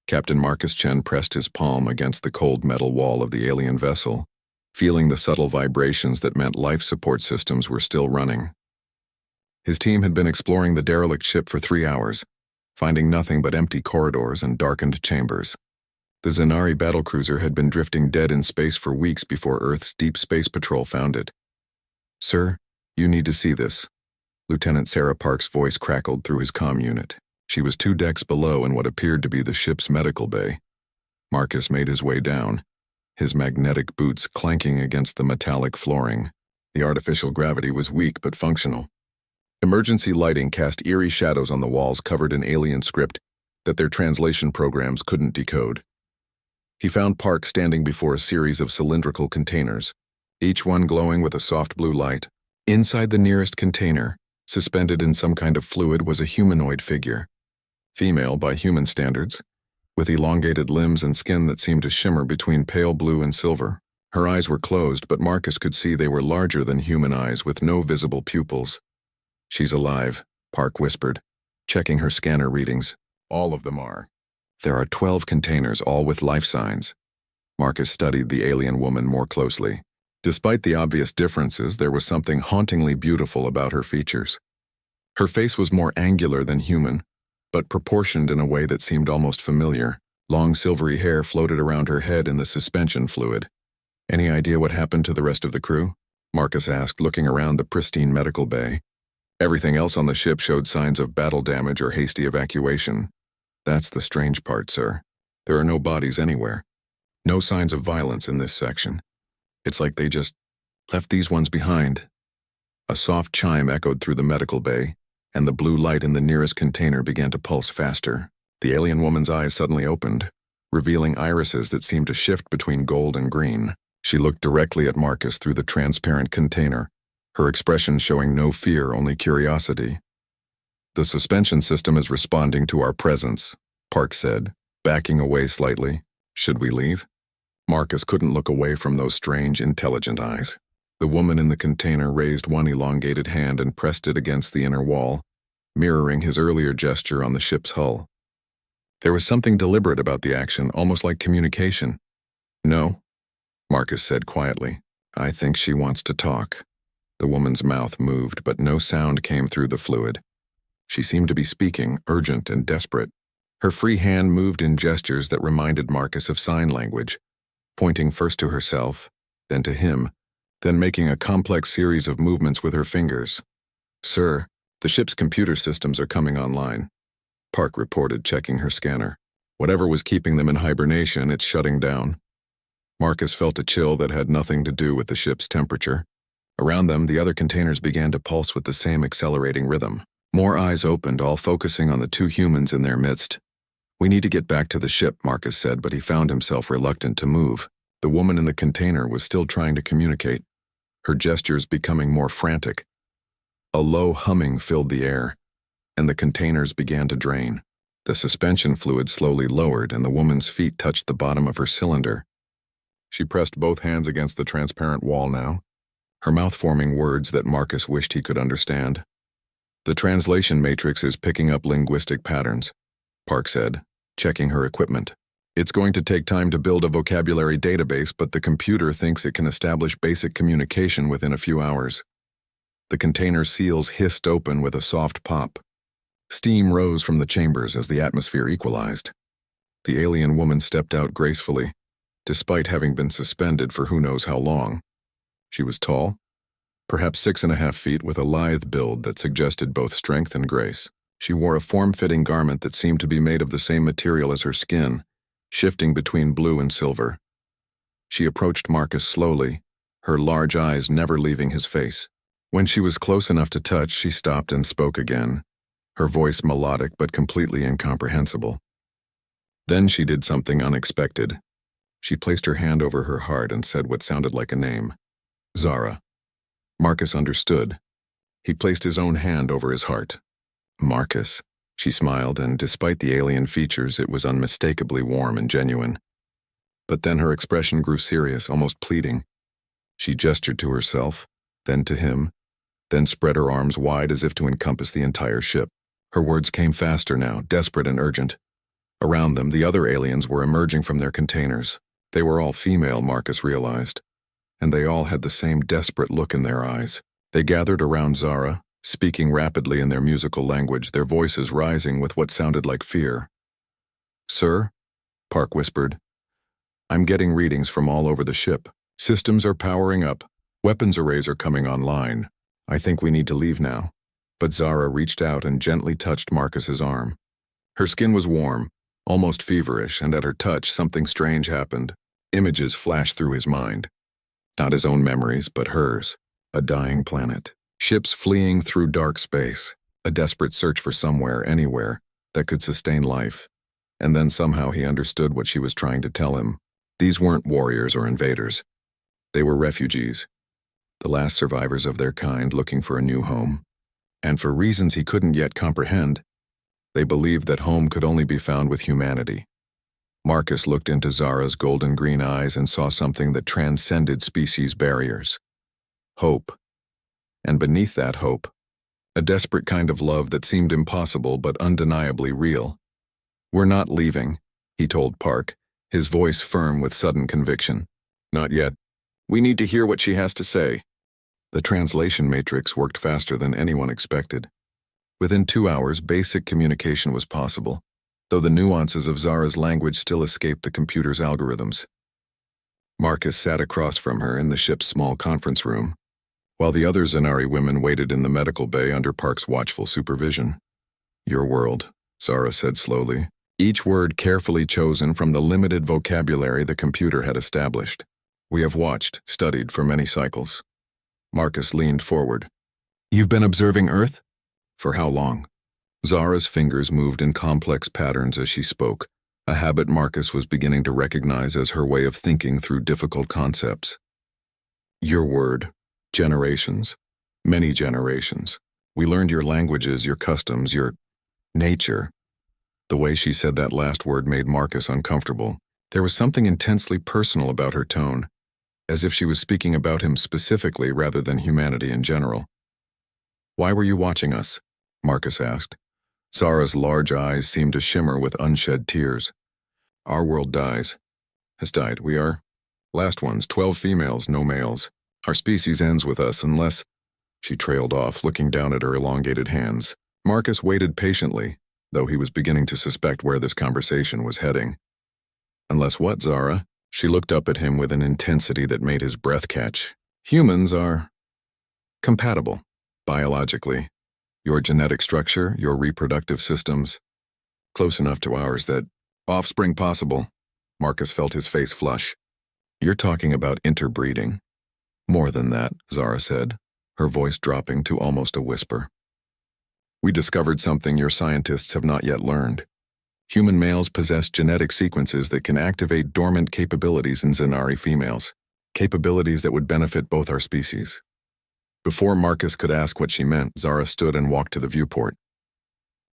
Captain Marcus Chen pressed his palm against the cold metal wall of the alien vessel, feeling the subtle vibrations that meant life support systems were still running. His team had been exploring the derelict ship for 3 hours, finding nothing but empty corridors and darkened chambers. The Zenari battlecruiser had been drifting dead in space for weeks before Earth's Deep Space Patrol found it. "Sir, you need to see this." Lieutenant Sarah Park's voice crackled through his comm unit. She was 2 decks below in what appeared to be the ship's medical bay. Marcus made his way down, his magnetic boots clanking against the metallic flooring. The artificial gravity was weak but functional. Emergency lighting cast eerie shadows on the walls covered in alien script that their translation programs couldn't decode. He found Park standing before a series of cylindrical containers, each one glowing with a soft blue light. Inside the nearest container, suspended in some kind of fluid, was a humanoid figure. Female by human standards, with elongated limbs and skin that seemed to shimmer between pale blue and silver. Her eyes were closed, but Marcus could see they were larger than human eyes with no visible pupils. "She's alive," Park whispered, checking her scanner readings. "All of them are. There are 12 containers, all with life signs." Marcus studied the alien woman more closely. Despite the obvious differences, there was something hauntingly beautiful about her features. Her face was more angular than human, but proportioned in a way that seemed almost familiar. Long silvery hair floated around her head in the suspension fluid. "Any idea what happened to the rest of the crew?" Marcus asked, looking around the pristine medical bay. Everything else on the ship showed signs of battle damage or hasty evacuation. "That's the strange part, sir. There are no bodies anywhere. No signs of violence in this section. It's like they just left these ones behind." A soft chime echoed through the medical bay, and the blue light in the nearest container began to pulse faster. The alien woman's eyes suddenly opened, revealing irises that seemed to shift between gold and green. She looked directly at Marcus through the transparent container, her expression showing no fear, only curiosity. "The suspension system is responding to our presence," Park said, backing away slightly. "Should we leave?" Marcus couldn't look away from those strange, intelligent eyes. The woman in the container raised one elongated hand and pressed it against the inner wall, mirroring his earlier gesture on the ship's hull. There was something deliberate about the action, almost like communication. "No," Marcus said quietly. "I think she wants to talk." The woman's mouth moved, but no sound came through the fluid. She seemed to be speaking, urgent and desperate. Her free hand moved in gestures that reminded Marcus of sign language, pointing first to herself, then to him, then making a complex series of movements with her fingers. "Sir, the ship's computer systems are coming online," Park reported, checking her scanner. "Whatever was keeping them in hibernation, it's shutting down." Marcus felt a chill that had nothing to do with the ship's temperature. Around them, the other containers began to pulse with the same accelerating rhythm. More eyes opened, all focusing on the 2 humans in their midst. "We need to get back to the ship," Marcus said, but he found himself reluctant to move. The woman in the container was still trying to communicate, her gestures becoming more frantic. A low humming filled the air, and the containers began to drain. The suspension fluid slowly lowered, and the woman's feet touched the bottom of her cylinder. She pressed both hands against the transparent wall now, her mouth forming words that Marcus wished he could understand. "The translation matrix is picking up linguistic patterns," Park said, checking her equipment. "It's going to take time to build a vocabulary database, but the computer thinks it can establish basic communication within a few hours." The container seals hissed open with a soft pop. Steam rose from the chambers as the atmosphere equalized. The alien woman stepped out gracefully, despite having been suspended for who knows how long. She was tall, perhaps 6.5 feet, with a lithe build that suggested both strength and grace. She wore a form-fitting garment that seemed to be made of the same material as her skin, shifting between blue and silver. She approached Marcus slowly, her large eyes never leaving his face. When she was close enough to touch, she stopped and spoke again, her voice melodic but completely incomprehensible. Then she did something unexpected. She placed her hand over her heart and said what sounded like a name. "Zara." Marcus understood. He placed his own hand over his heart. "Marcus," she smiled, and despite the alien features, it was unmistakably warm and genuine. But then her expression grew serious, almost pleading. She gestured to herself, then to him, then spread her arms wide as if to encompass the entire ship. Her words came faster now, desperate and urgent. Around them, the other aliens were emerging from their containers. They were all female, Marcus realized, and they all had the same desperate look in their eyes. They gathered around Zara, speaking rapidly in their musical language, their voices rising with what sounded like fear. "Sir," Park whispered, "I'm getting readings from all over the ship. Systems are powering up. Weapons arrays are coming online. I think we need to leave now." But Zara reached out and gently touched Marcus's arm. Her skin was warm, almost feverish, and at her touch, something strange happened. Images flashed through his mind. Not his own memories, but hers. A dying planet. Ships fleeing through dark space. A desperate search for somewhere, anywhere, that could sustain life. And then somehow he understood what she was trying to tell him. These weren't warriors or invaders. They were refugees. The last survivors of their kind looking for a new home. And for reasons he couldn't yet comprehend, they believed that home could only be found with humanity. Marcus looked into Zara's golden-green eyes and saw something that transcended species barriers. Hope. And beneath that hope, a desperate kind of love that seemed impossible but undeniably real. "We're not leaving," he told Park, his voice firm with sudden conviction. "Not yet. We need to hear what she has to say." The translation matrix worked faster than anyone expected. Within 2 hours, basic communication was possible, though the nuances of Zara's language still escaped the computer's algorithms. Marcus sat across from her in the ship's small conference room, while the other Zanari women waited in the medical bay under Park's watchful supervision. "Your world," Zara said slowly, each word carefully chosen from the limited vocabulary the computer had established. "We have watched, studied for many cycles." Marcus leaned forward. "You've been observing Earth? For how long?" Zara's fingers moved in complex patterns as she spoke, a habit Marcus was beginning to recognize as her way of thinking through difficult concepts. "Your word. Generations. Many generations. We learned your languages, your customs, your nature." The way she said that last word made Marcus uncomfortable. There was something intensely personal about her tone, as if she was speaking about him specifically rather than humanity in general. "Why were you watching us?" Marcus asked. Zara's large eyes seemed to shimmer with unshed tears. "Our world has died. We are last ones, 12 females, no males. Our species ends with us unless—" She trailed off, looking down at her elongated hands. Marcus waited patiently, though he was beginning to suspect where this conversation was heading. "Unless what, Zara?" She looked up at him with an intensity that made his breath catch. "Humans are compatible, biologically. Your genetic structure, your reproductive systems, close enough to ours that offspring possible." Marcus felt his face flush. "You're talking about interbreeding." "More than that," Zara said, her voice dropping to almost a whisper. "We discovered something your scientists have not yet learned. Human males possess genetic sequences that can activate dormant capabilities in Zanari females, capabilities that would benefit both our species." Before Marcus could ask what she meant, Zara stood and walked to the viewport.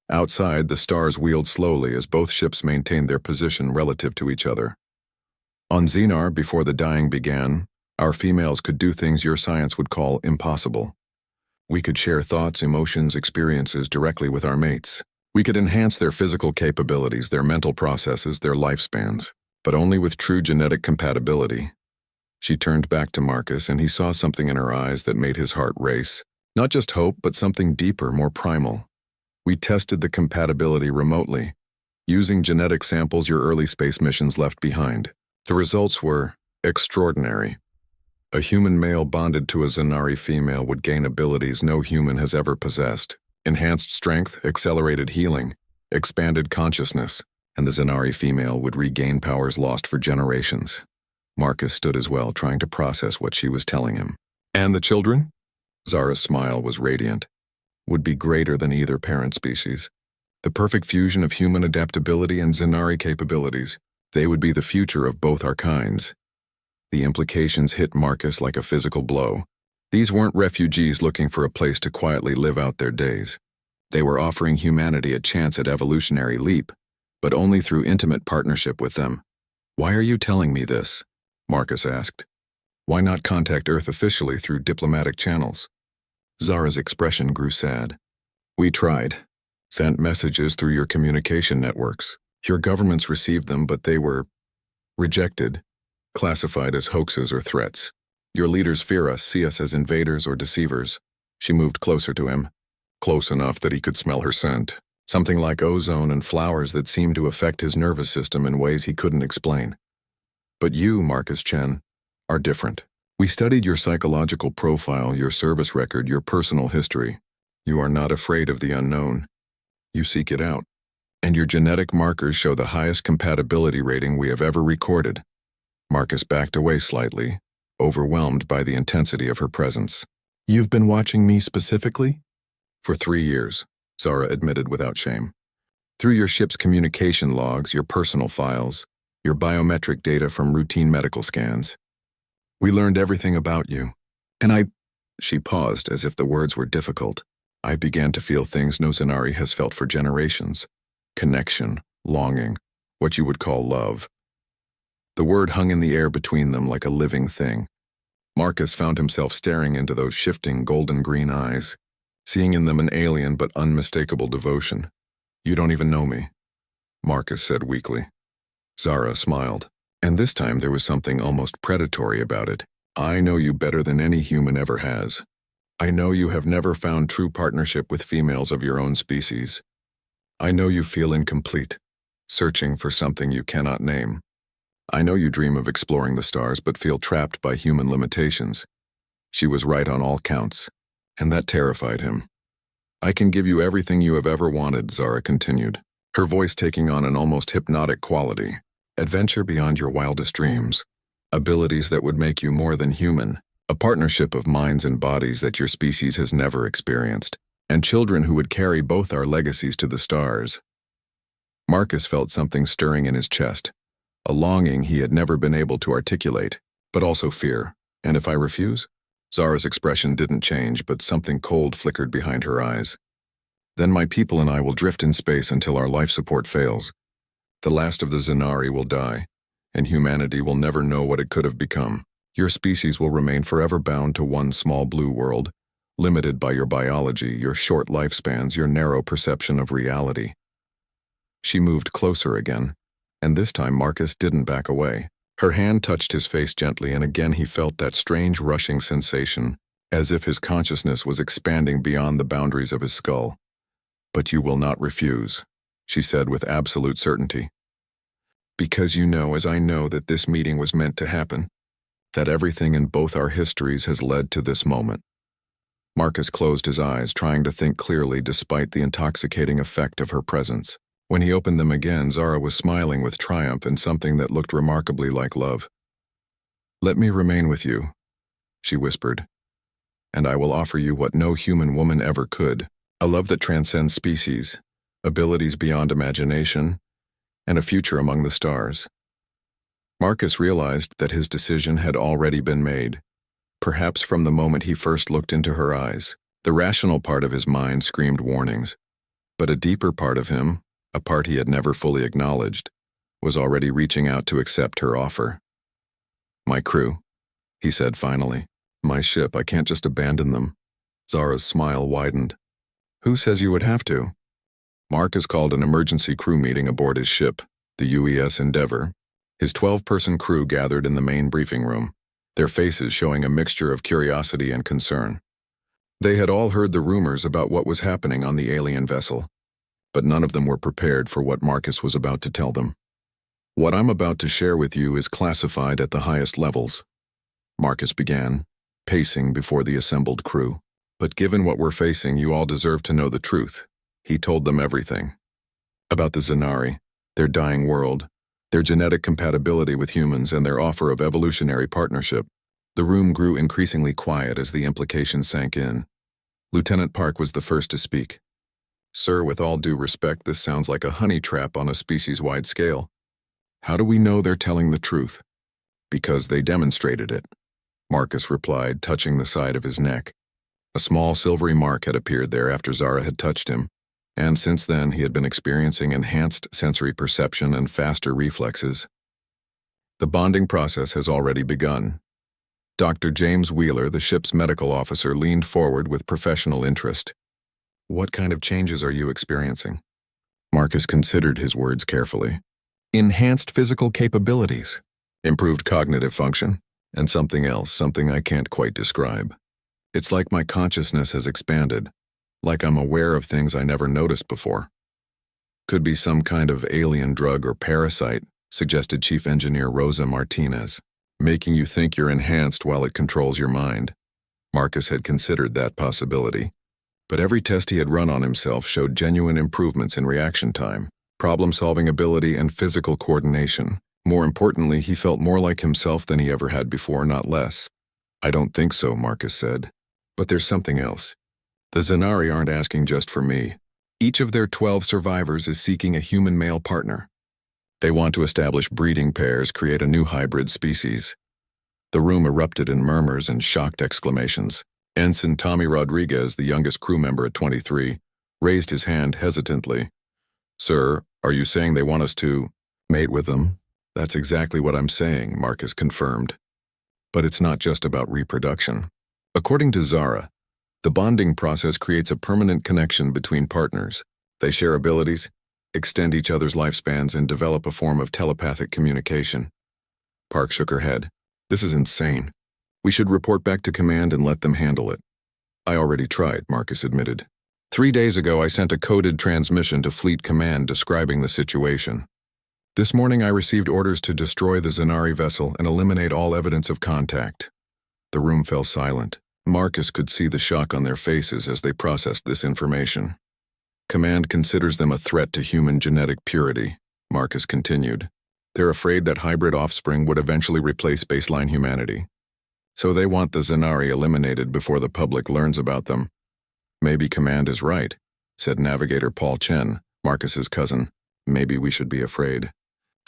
Outside, the stars wheeled slowly as both ships maintained their position relative to each other. "On Xenar, before the dying began, our females could do things your science would call impossible. We could share thoughts, emotions, experiences directly with our mates. We could enhance their physical capabilities, their mental processes, their lifespans, but only with true genetic compatibility." She turned back to Marcus, and he saw something in her eyes that made his heart race. Not just hope, but something deeper, more primal. "We tested the compatibility remotely, using genetic samples your early space missions left behind. The results were extraordinary. A human male bonded to a Zanari female would gain abilities no human has ever possessed. Enhanced strength, accelerated healing, expanded consciousness, and the Zanari female would regain powers lost for generations." Marcus stood as well, trying to process what she was telling him. "And the children?" Zara's smile was radiant. "Would be greater than either parent species. The perfect fusion of human adaptability and Zanari capabilities. They would be the future of both our kinds." The implications hit Marcus like a physical blow. These weren't refugees looking for a place to quietly live out their days. They were offering humanity a chance at evolutionary leap, but only through intimate partnership with them. "Why are you telling me this?" Marcus asked. "Why not contact Earth officially through diplomatic channels?" Zara's expression grew sad. "We tried. Sent messages through your communication networks. Your governments received them, but they were rejected, classified as hoaxes or threats. Your leaders fear us, see us as invaders or deceivers. She moved closer to him, close enough that he could smell her scent, something like ozone and flowers that seemed to affect his nervous system in ways he couldn't explain. But you, Marcus Chen, are different. We studied your psychological profile, your service record, your personal history. You are not afraid of the unknown. You seek it out. And your genetic markers show the highest compatibility rating we have ever recorded. Marcus backed away slightly, overwhelmed by the intensity of her presence. You've been watching me specifically? For 3 years, Zara admitted without shame. Through your ship's communication logs, your personal files, your biometric data from routine medical scans. We learned everything about you. And she paused as if the words were difficult. I began to feel things no Zanari has felt for generations. Connection, longing, what you would call love. The word hung in the air between them like a living thing. Marcus found himself staring into those shifting golden-green eyes, seeing in them an alien but unmistakable devotion. You don't even know me, Marcus said weakly. Zara smiled, and this time there was something almost predatory about it. I know you better than any human ever has. I know you have never found true partnership with females of your own species. I know you feel incomplete, searching for something you cannot name. I know you dream of exploring the stars but feel trapped by human limitations. She was right on all counts, and that terrified him. I can give you everything you have ever wanted, Zara continued, her voice taking on an almost hypnotic quality. Adventure beyond your wildest dreams, abilities that would make you more than human, a partnership of minds and bodies that your species has never experienced, and children who would carry both our legacies to the stars. Marcus felt something stirring in his chest, a longing he had never been able to articulate, but also fear. And if I refuse? Zara's expression didn't change, but something cold flickered behind her eyes. Then my people and I will drift in space until our life support fails. The last of the Zanari will die, and humanity will never know what it could have become. Your species will remain forever bound to one small blue world, limited by your biology, your short lifespans, your narrow perception of reality. She moved closer again, and this time Marcus didn't back away. Her hand touched his face gently, and again he felt that strange rushing sensation, as if his consciousness was expanding beyond the boundaries of his skull. But you will not refuse, she said with absolute certainty. Because you know, as I know, that this meeting was meant to happen, that everything in both our histories has led to this moment. Marcus closed his eyes, trying to think clearly despite the intoxicating effect of her presence. When he opened them again, Zara was smiling with triumph and something that looked remarkably like love. Let me remain with you, she whispered, and I will offer you what no human woman ever could, a love that transcends species, abilities beyond imagination, and a future among the stars. Marcus realized that his decision had already been made, perhaps from the moment he first looked into her eyes. The rational part of his mind screamed warnings, but a deeper part of him, a part he had never fully acknowledged, was already reaching out to accept her offer. My crew, he said finally. My ship, I can't just abandon them. Zara's smile widened. Who says you would have to? Marcus called an emergency crew meeting aboard his ship, the UES Endeavor. His 12-person crew gathered in the main briefing room, their faces showing a mixture of curiosity and concern. They had all heard the rumors about what was happening on the alien vessel, but none of them were prepared for what Marcus was about to tell them. What I'm about to share with you is classified at the highest levels, Marcus began, pacing before the assembled crew. But given what we're facing, you all deserve to know the truth. He told them everything. About the Zanari, their dying world, their genetic compatibility with humans, and their offer of evolutionary partnership. The room grew increasingly quiet as the implications sank in. Lieutenant Park was the first to speak. Sir, with all due respect, this sounds like a honey trap on a species-wide scale. How do we know they're telling the truth? Because they demonstrated it, Marcus replied, touching the side of his neck. A small silvery mark had appeared there after Zara had touched him, and since then he had been experiencing enhanced sensory perception and faster reflexes. The bonding process has already begun. Dr. James Wheeler, the ship's medical officer, leaned forward with professional interest. What kind of changes are you experiencing? Marcus considered his words carefully. Enhanced physical capabilities, improved cognitive function, and something else, something I can't quite describe. It's like my consciousness has expanded, like I'm aware of things I never noticed before. Could be some kind of alien drug or parasite, suggested Chief Engineer Rosa Martinez, making you think you're enhanced while it controls your mind. Marcus had considered that possibility, but every test he had run on himself showed genuine improvements in reaction time, problem-solving ability, and physical coordination. More importantly, he felt more like himself than he ever had before, not less. I don't think so, Marcus said. But there's something else. The Zanari aren't asking just for me. Each of their 12 survivors is seeking a human male partner. They want to establish breeding pairs, create a new hybrid species. The room erupted in murmurs and shocked exclamations. Ensign Tommy Rodriguez, the youngest crew member at 23, raised his hand hesitantly. Sir, are you saying they want us to mate with them? That's exactly what I'm saying, Marcus confirmed. But it's not just about reproduction. According to Zara, the bonding process creates a permanent connection between partners. They share abilities, extend each other's lifespans, and develop a form of telepathic communication. Park shook her head. This is insane. We should report back to command and let them handle it. I already tried, Marcus admitted. 3 days ago, I sent a coded transmission to Fleet Command describing the situation. This morning, I received orders to destroy the Zanari vessel and eliminate all evidence of contact. The room fell silent. Marcus could see the shock on their faces as they processed this information. Command considers them a threat to human genetic purity, Marcus continued. They're afraid that hybrid offspring would eventually replace baseline humanity. So they want the Zanari eliminated before the public learns about them. Maybe Command is right, said Navigator Paul Chen, Marcus's cousin. Maybe we should be afraid.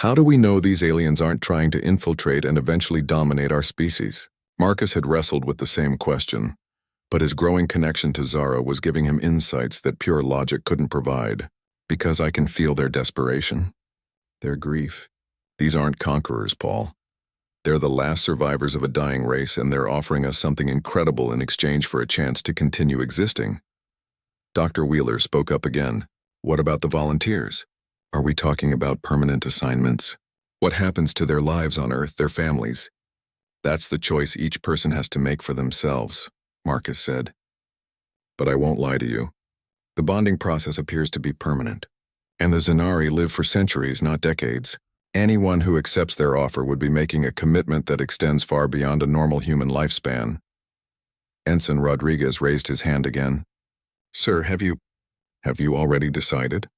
How do we know these aliens aren't trying to infiltrate and eventually dominate our species? Marcus had wrestled with the same question, but his growing connection to Zara was giving him insights that pure logic couldn't provide. Because I can feel their desperation, their grief. These aren't conquerors, Paul. They're the last survivors of a dying race, and they're offering us something incredible in exchange for a chance to continue existing. Dr. Wheeler spoke up again. What about the volunteers? Are we talking about permanent assignments? What happens to their lives on Earth, their families? That's the choice each person has to make for themselves, Marcus said. But I won't lie to you. The bonding process appears to be permanent. And the Zanari live for centuries, not decades. Anyone who accepts their offer would be making a commitment that extends far beyond a normal human lifespan. Ensign Rodriguez raised his hand again. Sir, have you already decided?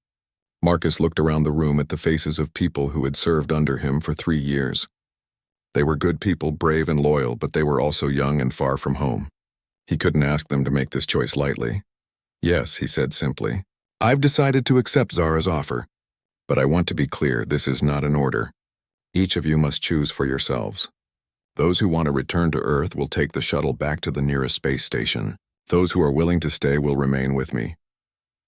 Marcus looked around the room at the faces of people who had served under him for 3 years. They were good people, brave and loyal, but they were also young and far from home. He couldn't ask them to make this choice lightly. Yes, he said simply. I've decided to accept Zara's offer. But I want to be clear, this is not an order. Each of you must choose for yourselves. Those who want to return to Earth will take the shuttle back to the nearest space station. Those who are willing to stay will remain with me.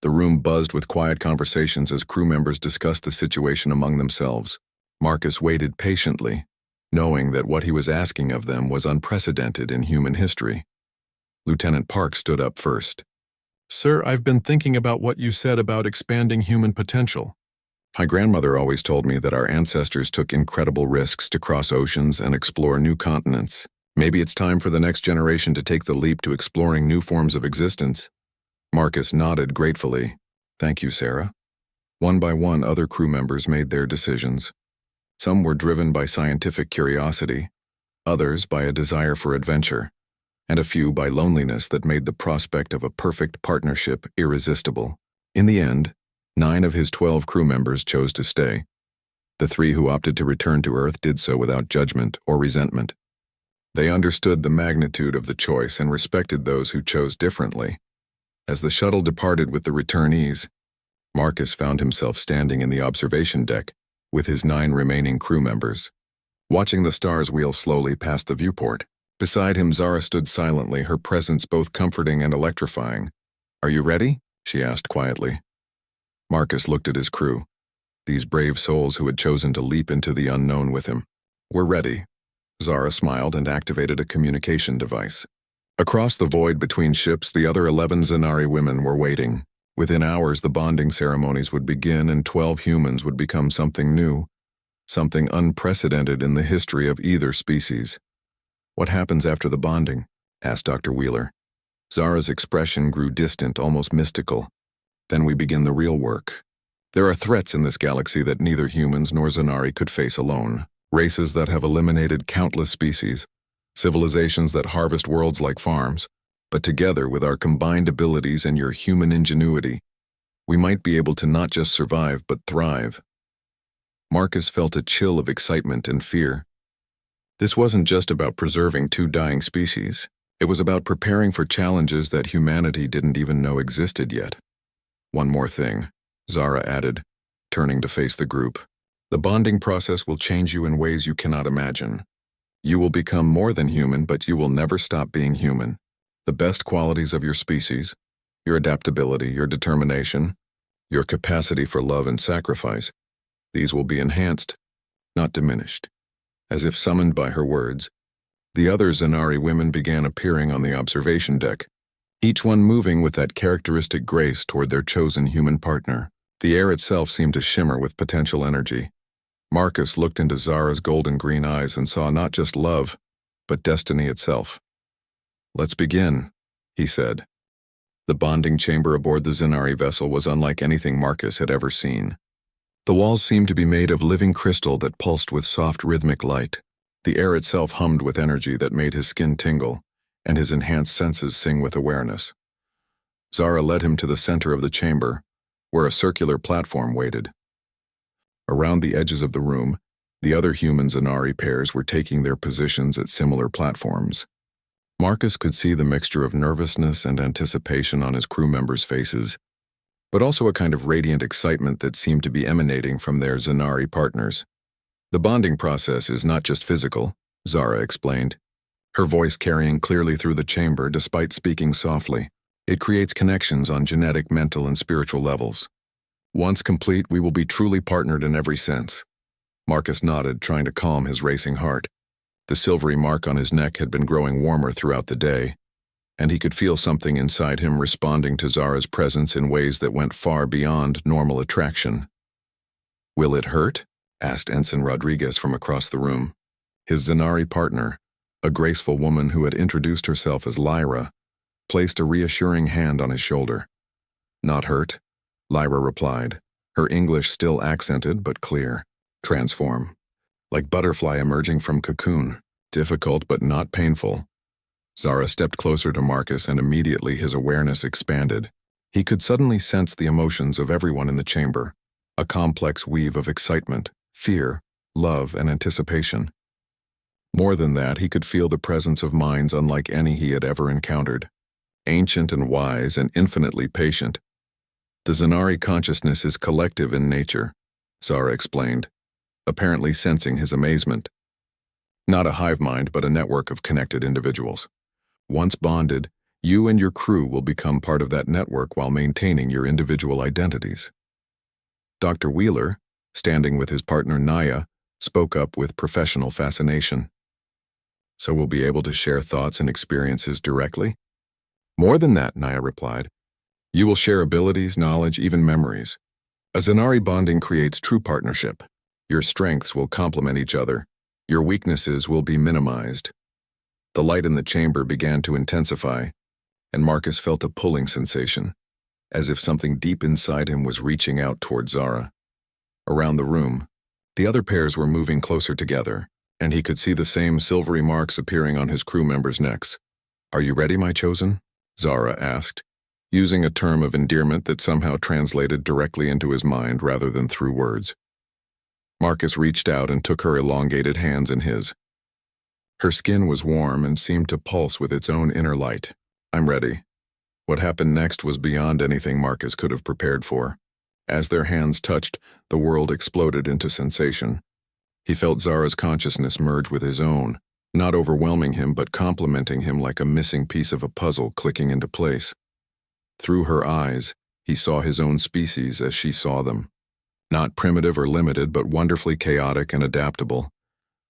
The room buzzed with quiet conversations as crew members discussed the situation among themselves. Marcus waited patiently, knowing that what he was asking of them was unprecedented in human history. Lieutenant Park stood up first. Sir, I've been thinking about what you said about expanding human potential. My grandmother always told me that our ancestors took incredible risks to cross oceans and explore new continents. Maybe it's time for the next generation to take the leap to exploring new forms of existence. Marcus nodded gratefully. Thank you, Sarah. One by one, other crew members made their decisions. Some were driven by scientific curiosity, others by a desire for adventure, and a few by loneliness that made the prospect of a perfect partnership irresistible. In the end, 9 of his 12 crew members chose to stay. The 3 who opted to return to Earth did so without judgment or resentment. They understood the magnitude of the choice and respected those who chose differently. As the shuttle departed with the returnees, Marcus found himself standing in the observation deck with his 9 remaining crew members, watching the stars wheel slowly past the viewport. Beside him, Zara stood silently, her presence both comforting and electrifying. Are you ready? She asked quietly. Marcus looked at his crew, these brave souls who had chosen to leap into the unknown with him. We're ready. Zara smiled and activated a communication device. Across the void between ships, the other 11 Zanari women were waiting, Within hours, the bonding ceremonies would begin and 12 humans would become something new, something unprecedented in the history of either species. "What happens after the bonding?" asked Dr. Wheeler. Zara's expression grew distant, almost mystical. "Then we begin the real work. There are threats in this galaxy that neither humans nor Zanari could face alone. Races that have eliminated countless species, civilizations that harvest worlds like farms. But together, with our combined abilities and your human ingenuity, we might be able to not just survive, but thrive." Marcus felt a chill of excitement and fear. This wasn't just about preserving two dying species. It was about preparing for challenges that humanity didn't even know existed yet. "One more thing," Zara added, turning to face the group. "The bonding process will change you in ways you cannot imagine. You will become more than human, but you will never stop being human. The best qualities of your species, your adaptability, your determination, your capacity for love and sacrifice, these will be enhanced, not diminished." As if summoned by her words, the other Zanari women began appearing on the observation deck, each one moving with that characteristic grace toward their chosen human partner. The air itself seemed to shimmer with potential energy. Marcus looked into Zara's golden green eyes and saw not just love, but destiny itself. "Let's begin," he said. The bonding chamber aboard the Zanari vessel was unlike anything Marcus had ever seen. The walls seemed to be made of living crystal that pulsed with soft rhythmic light. The air itself hummed with energy that made his skin tingle, and his enhanced senses sing with awareness. Zara led him to the center of the chamber, where a circular platform waited. Around the edges of the room, the other human Zanari pairs were taking their positions at similar platforms. Marcus could see the mixture of nervousness and anticipation on his crew members' faces, but also a kind of radiant excitement that seemed to be emanating from their Zanari partners. "The bonding process is not just physical," Zara explained, her voice carrying clearly through the chamber despite speaking softly. "It creates connections on genetic, mental, and spiritual levels. Once complete, we will be truly partnered in every sense." Marcus nodded, trying to calm his racing heart. The silvery mark on his neck had been growing warmer throughout the day, and he could feel something inside him responding to Zara's presence in ways that went far beyond normal attraction. "Will it hurt?" asked Ensign Rodriguez from across the room. His Zanari partner, a graceful woman who had introduced herself as Lyra, placed a reassuring hand on his shoulder. "Not hurt," Lyra replied, her English still accented but clear. "Transform. Like butterfly emerging from cocoon. Difficult but not painful." Zara stepped closer to Marcus and immediately his awareness expanded. He could suddenly sense the emotions of everyone in the chamber, a complex weave of excitement, fear, love, and anticipation. More than that, he could feel the presence of minds unlike any he had ever encountered. Ancient and wise and infinitely patient. "The Zanari consciousness is collective in nature," Zara explained, apparently sensing his amazement. "Not a hive mind, but a network of connected individuals. Once bonded, you and your crew will become part of that network while maintaining your individual identities." Dr. Wheeler, standing with his partner Naya, spoke up with professional fascination. "So we'll be able to share thoughts and experiences directly?" "More than that," Naya replied. "You will share abilities, knowledge, even memories. A Zanari bonding creates true partnership. Your strengths will complement each other. Your weaknesses will be minimized." The light in the chamber began to intensify, and Marcus felt a pulling sensation, as if something deep inside him was reaching out toward Zara. Around the room, the other pairs were moving closer together, and he could see the same silvery marks appearing on his crew members' necks. "Are you ready, my chosen?" Zara asked, using a term of endearment that somehow translated directly into his mind rather than through words. Marcus reached out and took her elongated hands in his. Her skin was warm and seemed to pulse with its own inner light. "I'm ready." What happened next was beyond anything Marcus could have prepared for. As their hands touched, the world exploded into sensation. He felt Zara's consciousness merge with his own, not overwhelming him but complementing him like a missing piece of a puzzle clicking into place. Through her eyes, he saw his own species as she saw them. Not primitive or limited, but wonderfully chaotic and adaptable,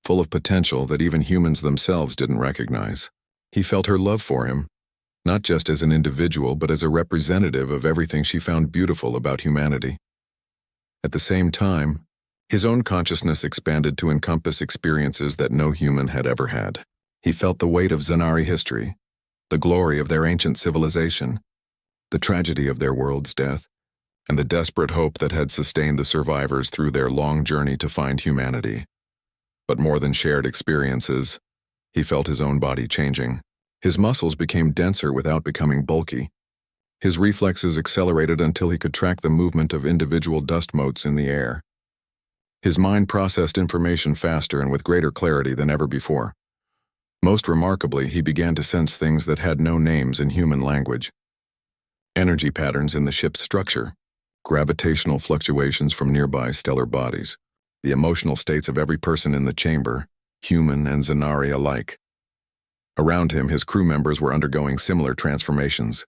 full of potential that even humans themselves didn't recognize. He felt her love for him, not just as an individual but as a representative of everything she found beautiful about humanity. At the same time, his own consciousness expanded to encompass experiences that no human had ever had. He felt the weight of Zanari history, the glory of their ancient civilization, the tragedy of their world's death, and the desperate hope that had sustained the survivors through their long journey to find humanity. But more than shared experiences, he felt his own body changing. His muscles became denser without becoming bulky. His reflexes accelerated until he could track the movement of individual dust motes in the air. His mind processed information faster and with greater clarity than ever before. Most remarkably, he began to sense things that had no names in human language. Energy patterns in the ship's structure, gravitational fluctuations from nearby stellar bodies, the emotional states of every person in the chamber, human and Zanari alike. Around him, his crew members were undergoing similar transformations.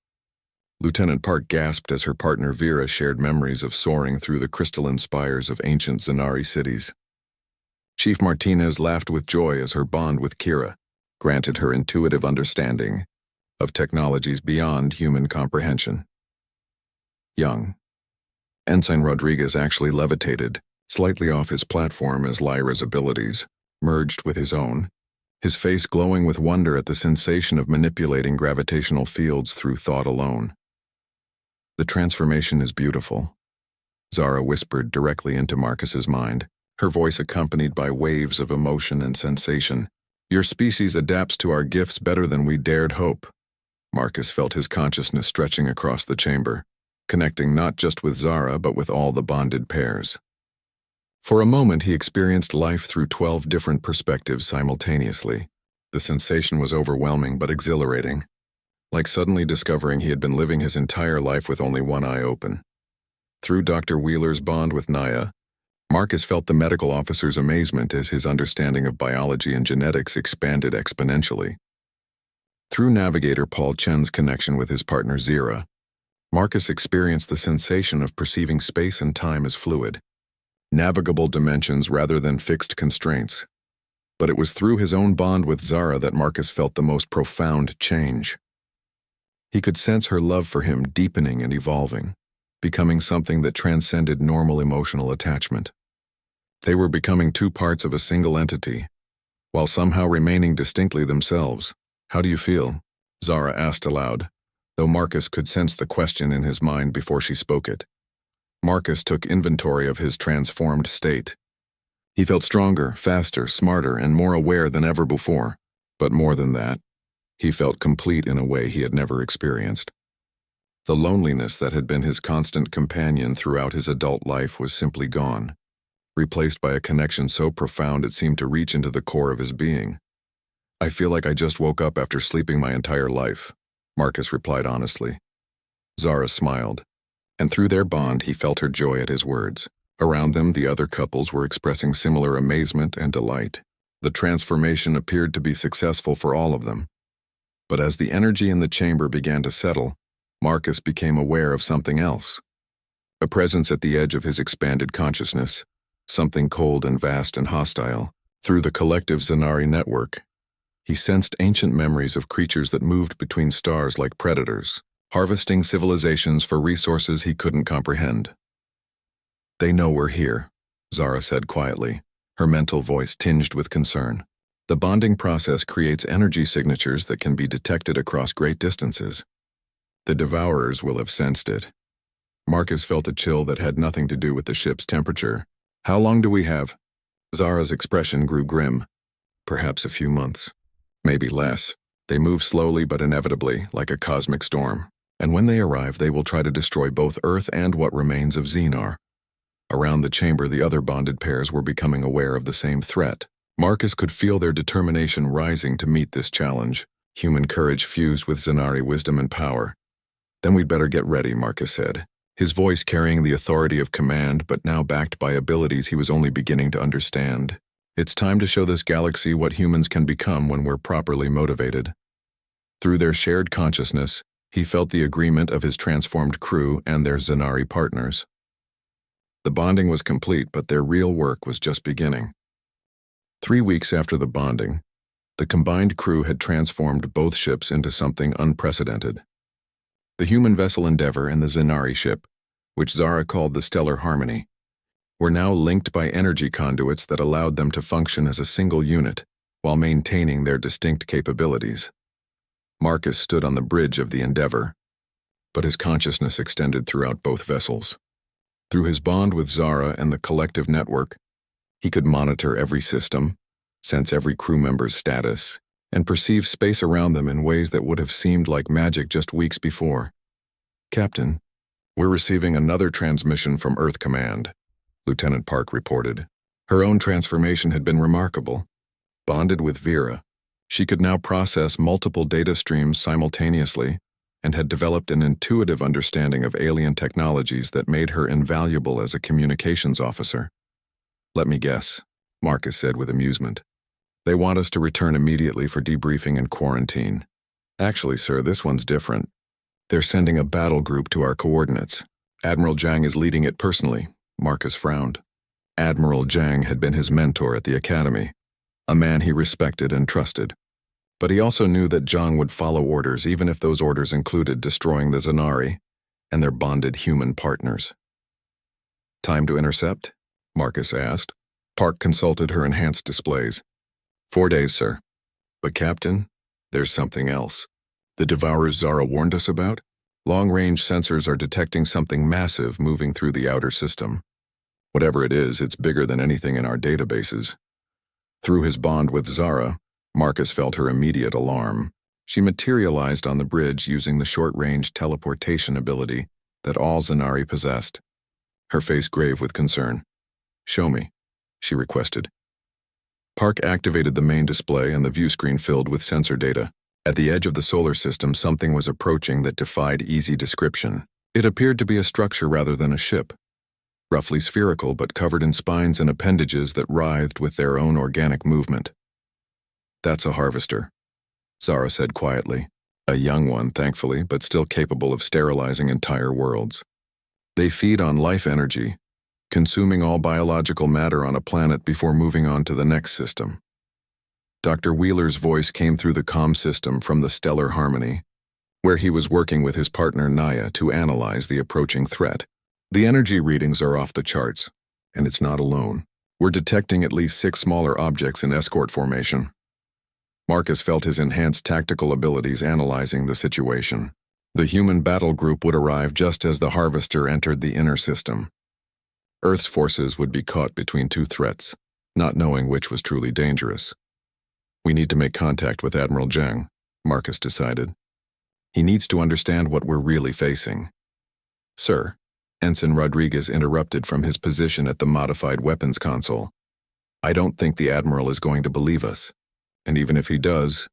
Lieutenant Park gasped as her partner Vera shared memories of soaring through the crystalline spires of ancient Zanari cities. Chief Martinez laughed with joy as her bond with Kira granted her intuitive understanding of technologies beyond human comprehension. Young. Ensign Rodriguez actually levitated, slightly off his platform as Lyra's abilities merged with his own, his face glowing with wonder at the sensation of manipulating gravitational fields through thought alone. "The transformation is beautiful," Zara whispered directly into Marcus's mind, her voice accompanied by waves of emotion and sensation. "Your species adapts to our gifts better than we dared hope." Marcus felt his consciousness stretching across the chamber, connecting not just with Zara but with all the bonded pairs. For a moment he experienced life through 12 different perspectives simultaneously. The sensation was overwhelming but exhilarating, like suddenly discovering he had been living his entire life with only one eye open. Through Dr. Wheeler's bond with Naya, Marcus felt the medical officer's amazement as his understanding of biology and genetics expanded exponentially. Through Navigator Paul Chen's connection with his partner Zira, Marcus experienced the sensation of perceiving space and time as fluid, navigable dimensions rather than fixed constraints. But it was through his own bond with Zara that Marcus felt the most profound change. He could sense her love for him deepening and evolving, becoming something that transcended normal emotional attachment. They were becoming two parts of a single entity, while somehow remaining distinctly themselves. "How do you feel?" Zara asked aloud, though Marcus could sense the question in his mind before she spoke it. Marcus took inventory of his transformed state. He felt stronger, faster, smarter, and more aware than ever before. But more than that, he felt complete in a way he had never experienced. The loneliness that had been his constant companion throughout his adult life was simply gone, replaced by a connection so profound it seemed to reach into the core of his being. "I feel like I just woke up after sleeping my entire life," Marcus replied honestly. Zara smiled, and through their bond he felt her joy at his words. Around them, the other couples were expressing similar amazement and delight. The transformation appeared to be successful for all of them. But as the energy in the chamber began to settle, Marcus became aware of something else. A presence at the edge of his expanded consciousness, something cold and vast and hostile. Through the collective Zanari network, he sensed ancient memories of creatures that moved between stars like predators, harvesting civilizations for resources he couldn't comprehend. "They know we're here," Zara said quietly, her mental voice tinged with concern. "The bonding process creates energy signatures that can be detected across great distances. The Devourers will have sensed it." Marcus felt a chill that had nothing to do with the ship's temperature. "How long do we have?" Zara's expression grew grim. "Perhaps a few months. Maybe less. They move slowly but inevitably, like a cosmic storm. And when they arrive, they will try to destroy both Earth and what remains of Xenar." Around the chamber, the other bonded pairs were becoming aware of the same threat. Marcus could feel their determination rising to meet this challenge, human courage fused with Zanari wisdom and power. "Then we'd better get ready," Marcus said, his voice carrying the authority of command but now backed by abilities he was only beginning to understand. "It's time to show this galaxy what humans can become when we're properly motivated." Through their shared consciousness, he felt the agreement of his transformed crew and their Zanari partners. The bonding was complete, but their real work was just beginning. 3 weeks after the bonding, The combined crew had transformed both ships into something unprecedented. The human vessel Endeavor and the Zenari ship, which Zara called the Stellar Harmony, were now linked by energy conduits that allowed them to function as a single unit while maintaining their distinct capabilities. Marcus stood on the bridge of the Endeavor, but his consciousness extended throughout both vessels. Through his bond with Zara and the collective network, he could monitor every system, sense every crew member's status, and perceive space around them in ways that would have seemed like magic just weeks before. "Captain, we're receiving another transmission from Earth Command," Lieutenant Park reported. Her own transformation had been remarkable. Bonded with Vera, she could now process multiple data streams simultaneously and had developed an intuitive understanding of alien technologies that made her invaluable as a communications officer. "Let me guess," Marcus said with amusement. "They want us to return immediately for debriefing and quarantine." "Actually, sir, this one's different. They're sending a battle group to our coordinates. Admiral Zhang is leading it personally." Marcus frowned. Admiral Zhang had been his mentor at the academy, a man he respected and trusted. But he also knew that Zhang would follow orders even if those orders included destroying the Zenari and their bonded human partners. "Time to intercept?" Marcus asked. Park consulted her enhanced displays. 4 days, sir. But Captain, there's something else. The Devourers Zara warned us about? Long-range sensors are detecting something massive moving through the outer system. Whatever it is, it's bigger than anything in our databases. Through his bond with Zara, Marcus felt her immediate alarm. She materialized on the bridge using the short-range teleportation ability that all Zenari possessed, her face grave with concern. "Show me," she requested. Park activated the main display and the view screen filled with sensor data. At the edge of the solar system, something was approaching that defied easy description. It appeared to be a structure rather than a ship, roughly spherical but covered in spines and appendages that writhed with their own organic movement. "That's a harvester," Zara said quietly. "A young one, thankfully, but still capable of sterilizing entire worlds. They feed on life energy, consuming all biological matter on a planet before moving on to the next system." Dr. Wheeler's voice came through the comm system from the Stellar Harmony, where he was working with his partner Naya to analyze the approaching threat. "The energy readings are off the charts, and it's not alone. We're detecting at least 6 smaller objects in escort formation." Marcus felt his enhanced tactical abilities analyzing the situation. The human battle group would arrive just as the harvester entered the inner system. Earth's forces would be caught between 2 threats, not knowing which was truly dangerous. "We need to make contact with Admiral Zhang," Marcus decided. "He needs to understand what we're really facing." "Sir," Ensign Rodriguez interrupted from his position at the modified weapons console. "I don't think the Admiral is going to believe us. And even if he does,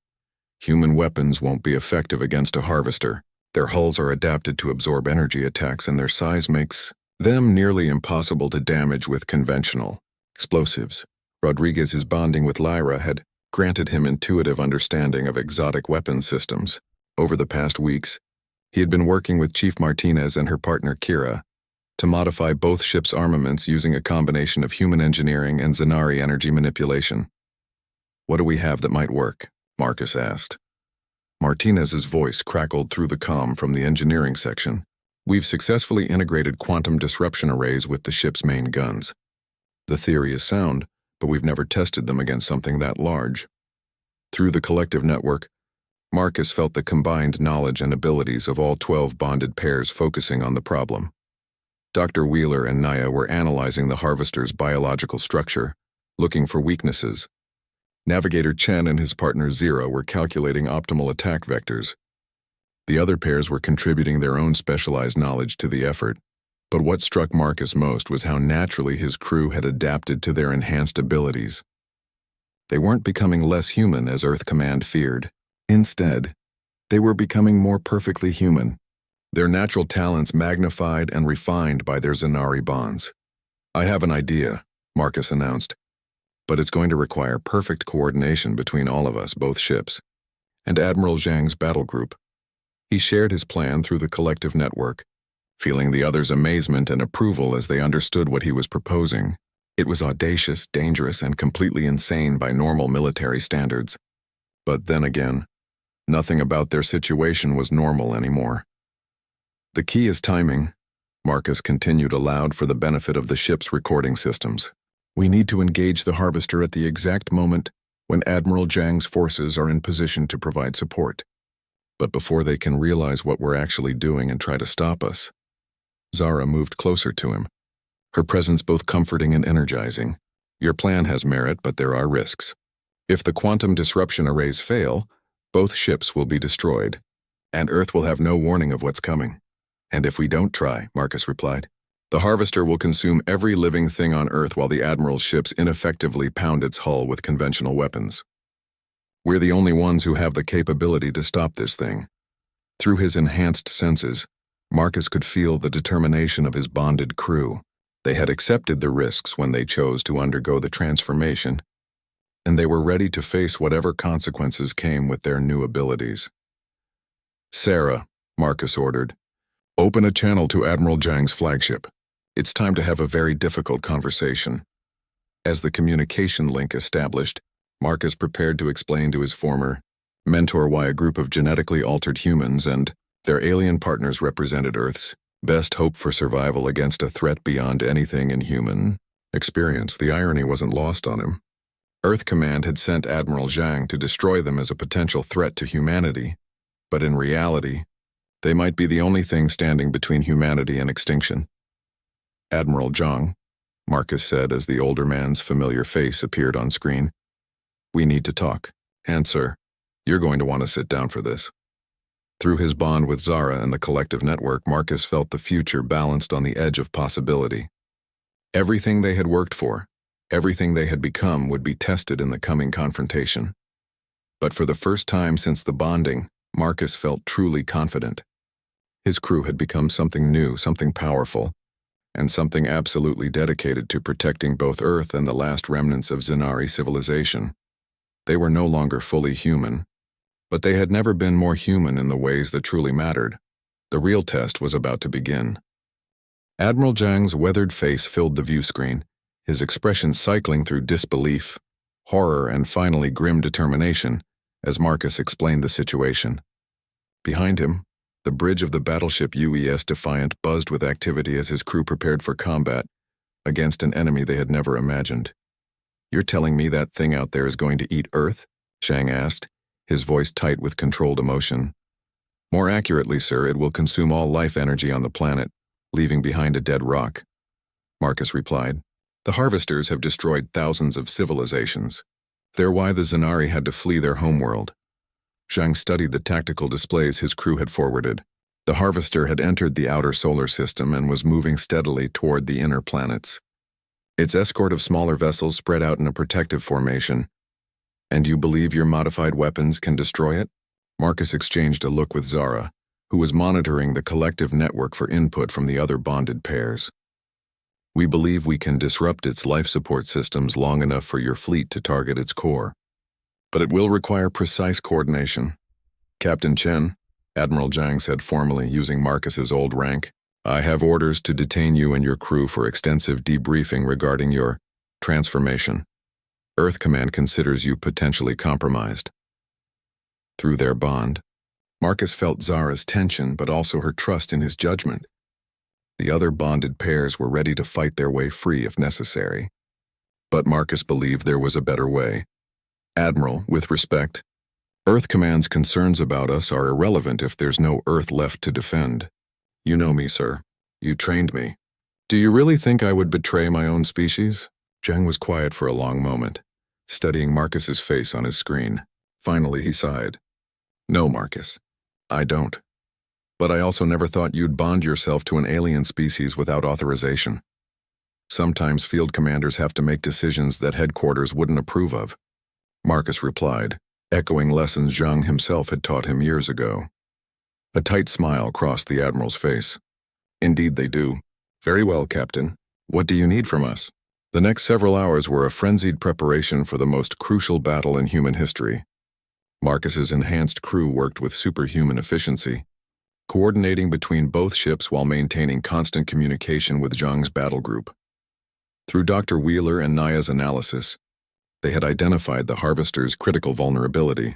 human weapons won't be effective against a harvester. Their hulls are adapted to absorb energy attacks and their size makes them nearly impossible to damage with conventional explosives." Rodriguez's bonding with Lyra had granted him intuitive understanding of exotic weapons systems. Over the past weeks, he had been working with Chief Martinez and her partner Kira to modify both ships' armaments using a combination of human engineering and Zenari energy manipulation. "What do we have that might work?" Marcus asked. Martinez's voice crackled through the comm from the engineering section. "We've successfully integrated quantum disruption arrays with the ship's main guns. The theory is sound, but we've never tested them against something that large." Through the collective network, Marcus felt the combined knowledge and abilities of all 12 bonded pairs focusing on the problem. Dr. Wheeler and Naya were analyzing the harvester's biological structure, looking for weaknesses. Navigator Chen and his partner Zero were calculating optimal attack vectors. The other pairs were contributing their own specialized knowledge to the effort. But what struck Marcus most was how naturally his crew had adapted to their enhanced abilities. They weren't becoming less human as Earth Command feared. Instead, they were becoming more perfectly human, their natural talents magnified and refined by their Zenari bonds. "I have an idea," Marcus announced, "but it's going to require perfect coordination between all of us, both ships, and Admiral Zhang's battle group." He shared his plan through the collective network, feeling the others' amazement and approval as they understood what he was proposing. It was audacious, dangerous, and completely insane by normal military standards. But then again, nothing about their situation was normal anymore. The key is timing, Marcus continued aloud for the benefit of the ship's recording systems. We need to engage the Harvester at the exact moment when Admiral Zhang's forces are in position to provide support. But before they can realize what we're actually doing and try to stop us. Zara moved closer to him, her presence both comforting and energizing. Your plan has merit, but there are risks. If the quantum disruption arrays fail, both ships will be destroyed, and Earth will have no warning of what's coming. And if we don't try, Marcus replied, the Harvester will consume every living thing on Earth while the Admiral's ships ineffectively pound its hull with conventional weapons. We're the only ones who have the capability to stop this thing. Through his enhanced senses, Marcus could feel the determination of his bonded crew. They had accepted the risks when they chose to undergo the transformation, and they were ready to face whatever consequences came with their new abilities. Sarah, Marcus ordered, open a channel to Admiral Zhang's flagship. It's time to have a very difficult conversation. As the communication link established, Marcus prepared to explain to his former mentor why a group of genetically altered humans and their alien partners represented Earth's best hope for survival against a threat beyond anything in human experience. The irony wasn't lost on him. Earth Command had sent Admiral Zhang to destroy them as a potential threat to humanity, but in reality, they might be the only thing standing between humanity and extinction. Admiral Zhang, Marcus said as the older man's familiar face appeared on screen. We need to talk. And sir, you're going to want to sit down for this. Through his bond with Zara and the collective network, Marcus felt the future balanced on the edge of possibility. Everything they had worked for, everything they had become would be tested in the coming confrontation. But for the first time since the bonding, Marcus felt truly confident. His crew had become something new, something powerful, and something absolutely dedicated to protecting both Earth and the last remnants of Zenari civilization. They were no longer fully human, but they had never been more human in the ways that truly mattered. The real test was about to begin. Admiral Zhang's weathered face filled the view screen, his expression cycling through disbelief, horror, and finally grim determination, as Marcus explained the situation. Behind him, the bridge of the battleship UES Defiant buzzed with activity as his crew prepared for combat against an enemy they had never imagined. You're telling me that thing out there is going to eat Earth? Zhang asked, his voice tight with controlled emotion. More accurately, sir, it will consume all life energy on the planet, leaving behind a dead rock. Marcus replied, the Harvesters have destroyed thousands of civilizations. They're why the Zenari had to flee their homeworld. Zhang studied the tactical displays his crew had forwarded. The Harvester had entered the outer solar system and was moving steadily toward the inner planets. Its escort of smaller vessels spread out in a protective formation. And you believe your modified weapons can destroy it? Marcus exchanged a look with Zara, who was monitoring the collective network for input from the other bonded pairs. We believe we can disrupt its life support systems long enough for your fleet to target its core. But it will require precise coordination. Captain Chen, Admiral Zhang said formally using Marcus's old rank, I have orders to detain you and your crew for extensive debriefing regarding your transformation. Earth Command considers you potentially compromised. Through their bond, Marcus felt Zara's tension but also her trust in his judgment. The other bonded pairs were ready to fight their way free if necessary. But Marcus believed there was a better way. Admiral, with respect, Earth Command's concerns about us are irrelevant if there's no Earth left to defend. You know me, sir. You trained me. Do you really think I would betray my own species? Zhang was quiet for a long moment, studying Marcus's face on his screen. Finally, he sighed. No, Marcus, I don't. But I also never thought you'd bond yourself to an alien species without authorization. Sometimes field commanders have to make decisions that headquarters wouldn't approve of. Marcus replied, echoing lessons Zhang himself had taught him years ago. A tight smile crossed the Admiral's face. Indeed they do. Very well, Captain. What do you need from us? The next several hours were a frenzied preparation for the most crucial battle in human history. Marcus's enhanced crew worked with superhuman efficiency, coordinating between both ships while maintaining constant communication with Zhang's battle group. Through Dr. Wheeler and Naya's analysis, they had identified the Harvester's critical vulnerability,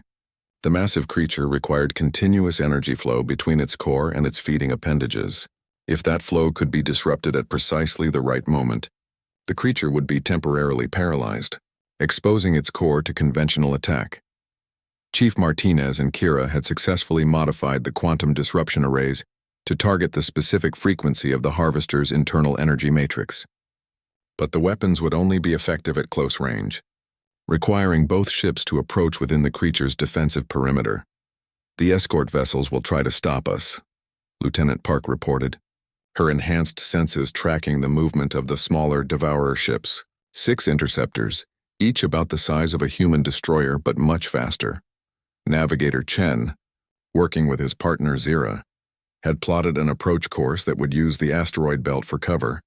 The massive creature required continuous energy flow between its core and its feeding appendages. If that flow could be disrupted at precisely the right moment, the creature would be temporarily paralyzed, exposing its core to conventional attack. Chief Martinez and Kira had successfully modified the quantum disruption arrays to target the specific frequency of the harvester's internal energy matrix. But the weapons would only be effective at close range, requiring both ships to approach within the creature's defensive perimeter. "The escort vessels will try to stop us," Lieutenant Park reported, her enhanced senses tracking the movement of the smaller Devourer ships. 6 interceptors, each about the size of a human destroyer but much faster. Navigator Chen, working with his partner Zira, had plotted an approach course that would use the asteroid belt for cover,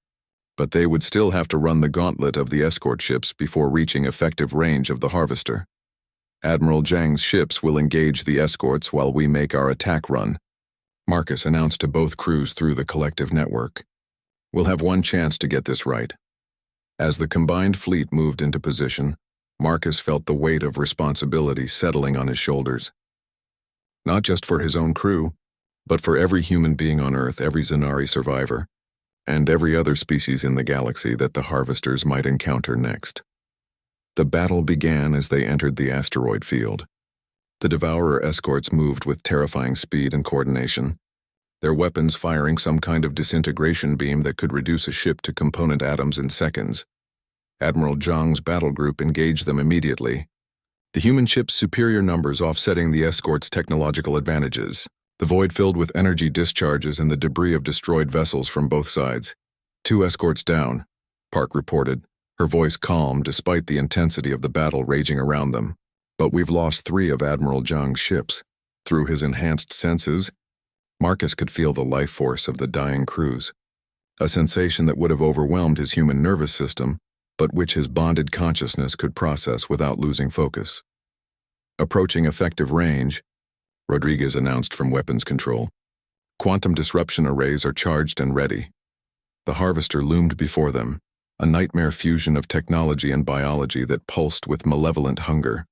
but they would still have to run the gauntlet of the escort ships before reaching effective range of the harvester. "Admiral Zhang's ships will engage the escorts while we make our attack run," Marcus announced to both crews through the collective network. "We'll have one chance to get this right." As the combined fleet moved into position, Marcus felt the weight of responsibility settling on his shoulders. Not just for his own crew, but for every human being on Earth, every Zanari survivor, and every other species in the galaxy that the harvesters might encounter next. The battle began as they entered the asteroid field. The Devourer escorts moved with terrifying speed and coordination, their weapons firing some kind of disintegration beam that could reduce a ship to component atoms in seconds. Admiral Zhang's battle group engaged them immediately, the human ship's superior numbers offsetting the escort's technological advantages. The void filled with energy discharges and the debris of destroyed vessels from both sides. 2 escorts down, Park reported, her voice calm despite the intensity of the battle raging around them. "But we've lost 3 of Admiral Zhang's ships." Through his enhanced senses, Marcus could feel the life force of the dying crews, a sensation that would have overwhelmed his human nervous system, but which his bonded consciousness could process without losing focus. "Approaching effective range," Rodriguez announced from weapons control. "Quantum disruption arrays are charged and ready." The harvester loomed before them, a nightmare fusion of technology and biology that pulsed with malevolent hunger.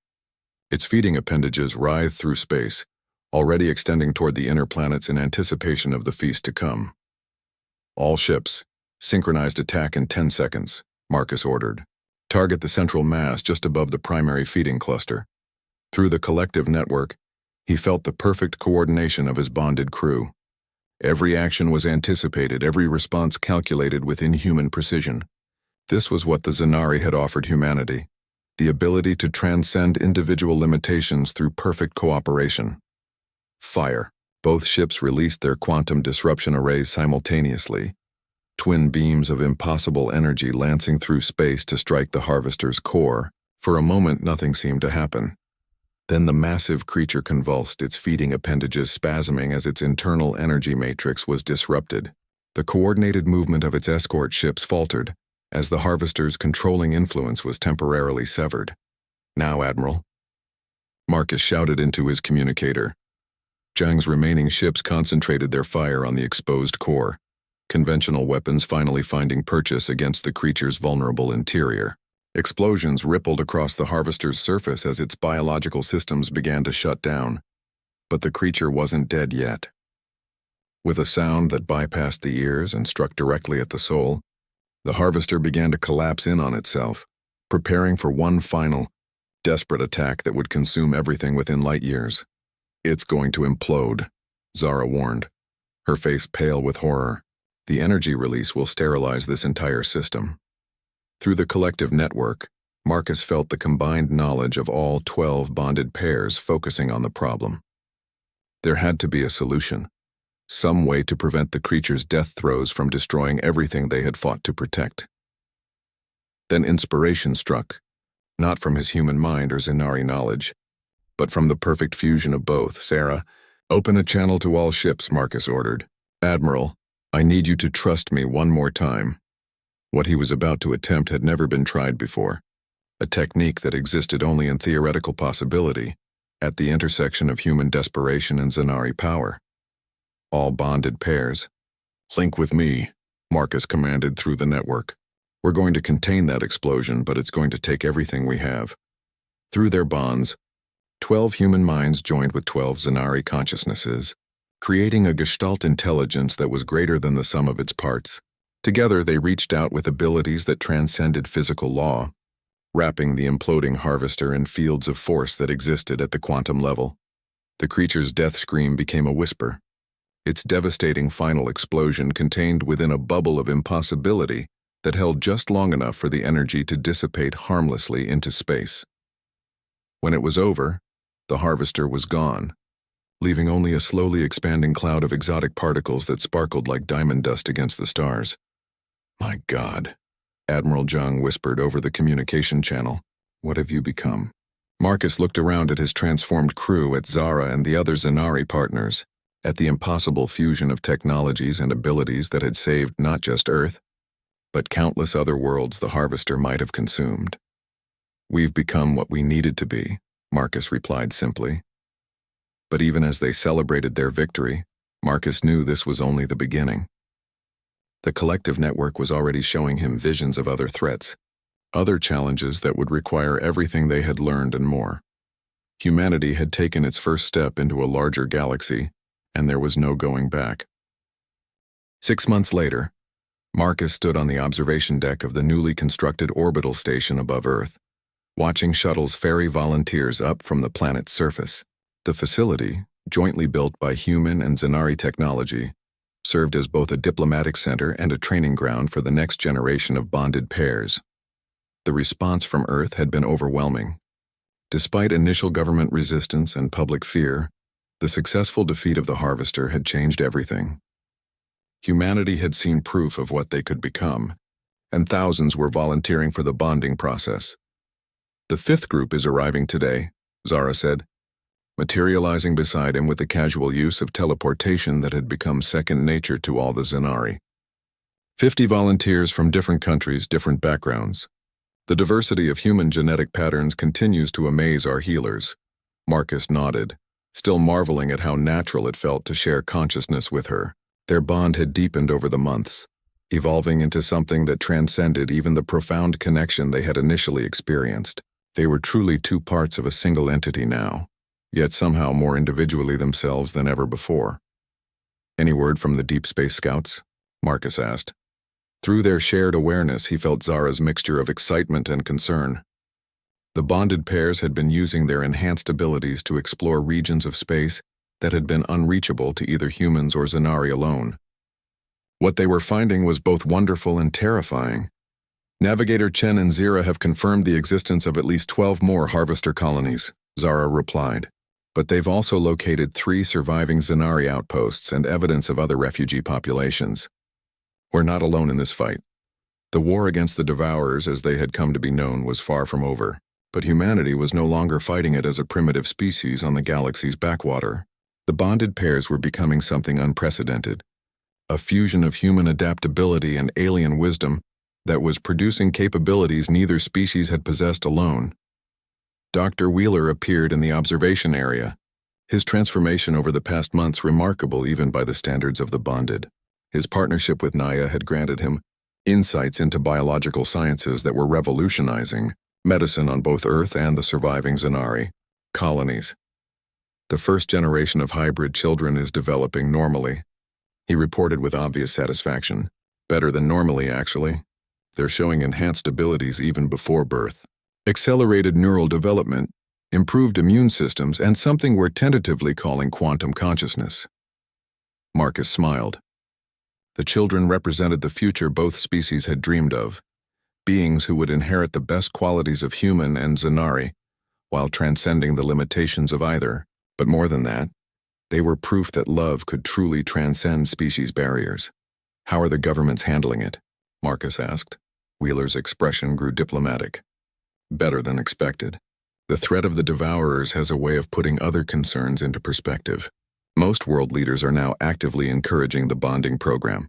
Its feeding appendages writhed through space, already extending toward the inner planets in anticipation of the feast to come. "All ships, synchronized attack in 10 seconds, Marcus ordered. "Target the central mass just above the primary feeding cluster." Through the collective network, he felt the perfect coordination of his bonded crew. Every action was anticipated, every response calculated with inhuman precision. This was what the Zanari had offered humanity, the ability to transcend individual limitations through perfect cooperation. Fire. Both ships released their quantum disruption arrays simultaneously, twin beams of impossible energy lancing through space to strike the harvester's core. For a moment, nothing seemed to happen. Then the massive creature convulsed, its feeding appendages spasming as its internal energy matrix was disrupted. The coordinated movement of its escort ships faltered, as the harvester's controlling influence was temporarily severed. "Now, Admiral," Marcus shouted into his communicator. Zhang's remaining ships concentrated their fire on the exposed core, conventional weapons finally finding purchase against the creature's vulnerable interior. Explosions rippled across the harvester's surface as its biological systems began to shut down. But the creature wasn't dead yet. With a sound that bypassed the ears and struck directly at the soul, the harvester began to collapse in on itself, preparing for one final, desperate attack that would consume everything within light years. "It's going to implode," Zara warned, her face pale with horror. "The energy release will sterilize this entire system." Through the collective network, Marcus felt the combined knowledge of all 12 bonded pairs focusing on the problem. There had to be a solution, some way to prevent the creature's death throes from destroying everything they had fought to protect. Then inspiration struck, not from his human mind or Zanari knowledge, but from the perfect fusion of both. "Sarah, open a channel to all ships," Marcus ordered. "Admiral, I need you to trust me one more time." What he was about to attempt had never been tried before, a technique that existed only in theoretical possibility, at the intersection of human desperation and Zanari power. All bonded pairs. "Link with me," Marcus commanded through the network. "We're going to contain that explosion, but it's going to take everything we have." Through their bonds, 12 human minds joined with 12 Zanari consciousnesses, creating a gestalt intelligence that was greater than the sum of its parts. Together, they reached out with abilities that transcended physical law, wrapping the imploding harvester in fields of force that existed at the quantum level. The creature's death scream became a whisper, its devastating final explosion contained within a bubble of impossibility that held just long enough for the energy to dissipate harmlessly into space. When it was over, the harvester was gone, leaving only a slowly expanding cloud of exotic particles that sparkled like diamond dust against the stars. "My God," Admiral Zhang whispered over the communication channel. "What have you become?" Marcus looked around at his transformed crew, at Zara and the other Zanari partners, at the impossible fusion of technologies and abilities that had saved not just Earth, but countless other worlds the harvester might have consumed. "We've become what we needed to be," Marcus replied simply. But even as they celebrated their victory, Marcus knew this was only the beginning. The collective network was already showing him visions of other threats, other challenges that would require everything they had learned and more. Humanity had taken its first step into a larger galaxy, and there was no going back. 6 months later, Marcus stood on the observation deck of the newly constructed orbital station above Earth, watching shuttles ferry volunteers up from the planet's surface. The facility, jointly built by human and Zanari technology, served as both a diplomatic center and a training ground for the next generation of bonded pairs. The response from Earth had been overwhelming. Despite initial government resistance and public fear, the successful defeat of the harvester had changed everything. Humanity had seen proof of what they could become, and thousands were volunteering for the bonding process. "The fifth group is arriving today," Zara said, materializing beside him with the casual use of teleportation that had become second nature to all the Zanari. 50 volunteers from different countries, different backgrounds. The diversity of human genetic patterns continues to amaze our healers. Marcus nodded, still marveling at how natural it felt to share consciousness with her. Their bond had deepened over the months, evolving into something that transcended even the profound connection they had initially experienced. They were truly two parts of a single entity now, yet somehow more individually themselves than ever before. "Any word from the Deep Space Scouts?" Marcus asked. Through their shared awareness, he felt Zara's mixture of excitement and concern. The bonded pairs had been using their enhanced abilities to explore regions of space that had been unreachable to either humans or Zanari alone. What they were finding was both wonderful and terrifying. "Navigator Chen and Zira have confirmed the existence of at least 12 more harvester colonies," Zara replied. "But they've also located 3 surviving Zanari outposts and evidence of other refugee populations. We're not alone in this fight." The war against the Devourers, as they had come to be known, was far from over, but humanity was no longer fighting it as a primitive species on the galaxy's backwater. The bonded pairs were becoming something unprecedented, a fusion of human adaptability and alien wisdom that was producing capabilities neither species had possessed alone. Dr. Wheeler appeared in the observation area, his transformation over the past months remarkable even by the standards of the bonded. His partnership with Naya had granted him insights into biological sciences that were revolutionizing medicine on both Earth and the surviving Zanari colonies. "The first generation of hybrid children is developing normally," he reported with obvious satisfaction. "Better than normally, actually. They're showing enhanced abilities even before birth. Accelerated neural development, improved immune systems, and something we're tentatively calling quantum consciousness." Marcus smiled. The children represented the future both species had dreamed of, beings who would inherit the best qualities of human and Zanari, while transcending the limitations of either. But more than that, they were proof that love could truly transcend species barriers. "How are the governments handling it?" Marcus asked. Wheeler's expression grew diplomatic. "Better than expected. The threat of the Devourers has a way of putting other concerns into perspective. Most world leaders are now actively encouraging the bonding program."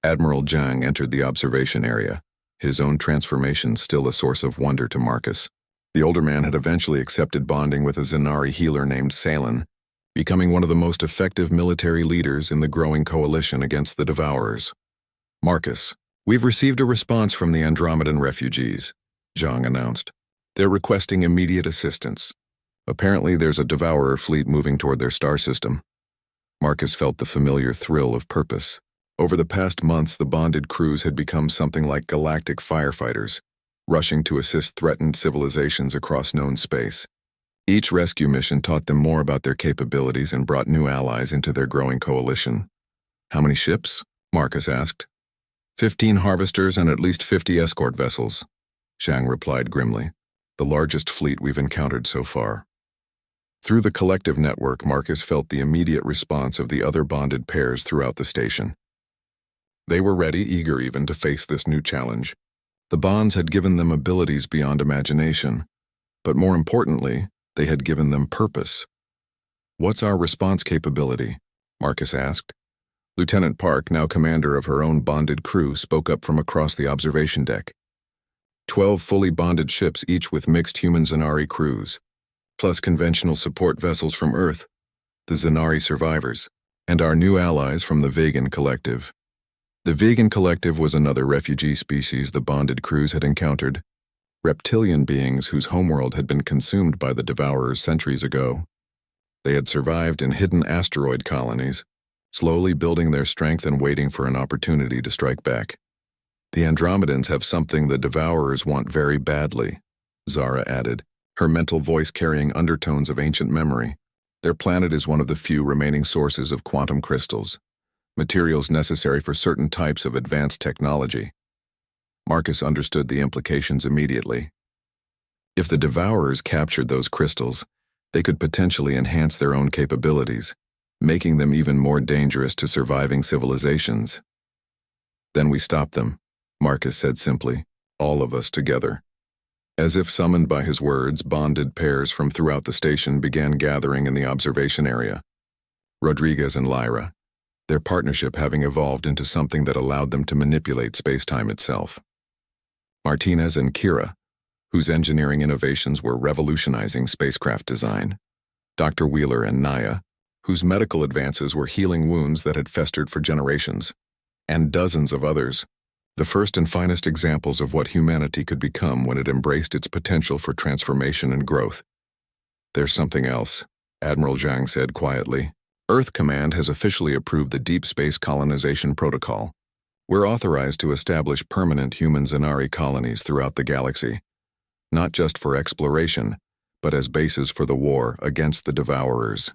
Admiral Zhang entered the observation area, his own transformation still a source of wonder to Marcus. The older man had eventually accepted bonding with a Zanari healer named Salen, becoming one of the most effective military leaders in the growing coalition against the Devourers. "Marcus, we've received a response from the Andromedan refugees," Zhang announced. "They're requesting immediate assistance. Apparently there's a devourer fleet moving toward their star system. Marcus felt the familiar thrill of purpose. Over the past months, the bonded crews had become something like galactic firefighters, rushing to assist threatened civilizations across known space. Each rescue mission taught them more about their capabilities and brought new allies into their growing coalition. "How many ships?" Marcus asked. 15 harvesters and at least 50 escort vessels," Zhang replied grimly, "the largest fleet we've encountered so far." Through the collective network, Marcus felt the immediate response of the other bonded pairs throughout the station. They were ready, eager even, to face this new challenge. The bonds had given them abilities beyond imagination, but more importantly, they had given them purpose. "What's our response capability?" Marcus asked. Lieutenant Park, now commander of her own bonded crew, spoke up from across the observation deck. 12 fully bonded ships, each with mixed human-Zanari crews, plus conventional support vessels from Earth, the Zanari survivors, and our new allies from the Vegan Collective. The Vegan Collective was another refugee species the bonded crews had encountered, reptilian beings whose homeworld had been consumed by the Devourers centuries ago. They had survived in hidden asteroid colonies, slowly building their strength and waiting for an opportunity to strike back. "The Andromedans have something the Devourers want very badly," Zara added, her mental voice carrying undertones of ancient memory. "Their planet is one of the few remaining sources of quantum crystals, materials necessary for certain types of advanced technology." Marcus understood the implications immediately. If the Devourers captured those crystals, they could potentially enhance their own capabilities, making them even more dangerous to surviving civilizations. "Then we stop them," Marcus said simply, "all of us together." As if summoned by his words, bonded pairs from throughout the station began gathering in the observation area. Rodriguez and Lyra, their partnership having evolved into something that allowed them to manipulate space-time itself. Martinez and Kira, whose engineering innovations were revolutionizing spacecraft design. Dr. Wheeler and Naya, whose medical advances were healing wounds that had festered for generations. And dozens of others, the first and finest examples of what humanity could become when it embraced its potential for transformation and growth. "There's something else," Admiral Zhang said quietly. "Earth Command has officially approved the Deep Space Colonization Protocol. We're authorized to establish permanent human Zanari colonies throughout the galaxy, not just for exploration, but as bases for the war against the Devourers."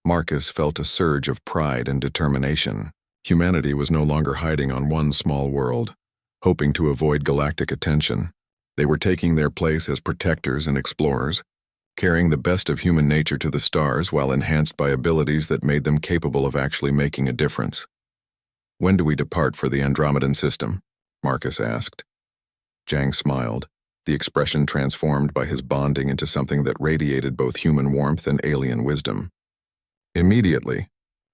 Marcus felt a surge of pride and determination. Humanity was no longer hiding on one small world, hoping to avoid galactic attention. They were taking their place as protectors and explorers, carrying the best of human nature to the stars while enhanced by abilities that made them capable of actually making a difference. "When do we depart for the Andromedan system?" Marcus asked. Zhang smiled, the expression transformed by his bonding into something that radiated both human warmth and alien wisdom. "Immediately.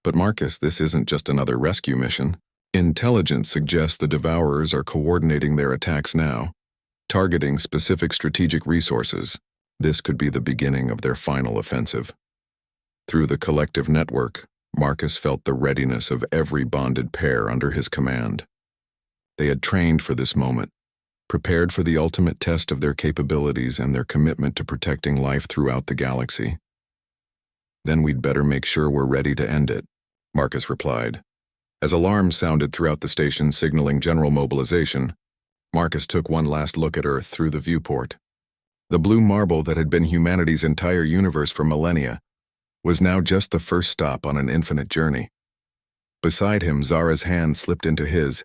But Marcus, this isn't just another rescue mission. Intelligence suggests the Devourers are coordinating their attacks now, targeting specific strategic resources. This could be the beginning of their final offensive." Through the collective network, Marcus felt the readiness of every bonded pair under his command. They had trained for this moment, prepared for the ultimate test of their capabilities and their commitment to protecting life throughout the galaxy. "Then we'd better make sure we're ready to end it," Marcus replied. As alarms sounded throughout the station signaling general mobilization, Marcus took one last look at Earth through the viewport. The blue marble that had been humanity's entire universe for millennia was now just the first stop on an infinite journey. Beside him, Zara's hand slipped into his,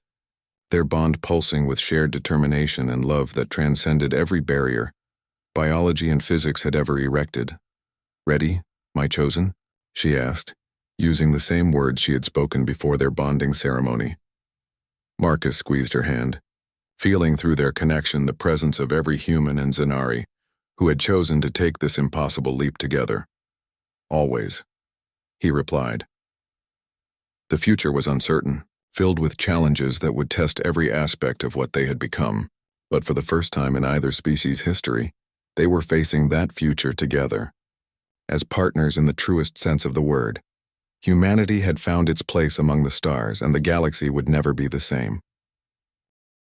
their bond pulsing with shared determination and love that transcended every barrier biology and physics had ever erected. "Ready, my chosen?" she asked, using the same words she had spoken before their bonding ceremony. Marcus squeezed her hand, feeling through their connection the presence of every human and Zanari who had chosen to take this impossible leap together. "Always," he replied. The future was uncertain, filled with challenges that would test every aspect of what they had become, but for the first time in either species' history, they were facing that future together. As partners in the truest sense of the word, humanity had found its place among the stars and the galaxy would never be the same.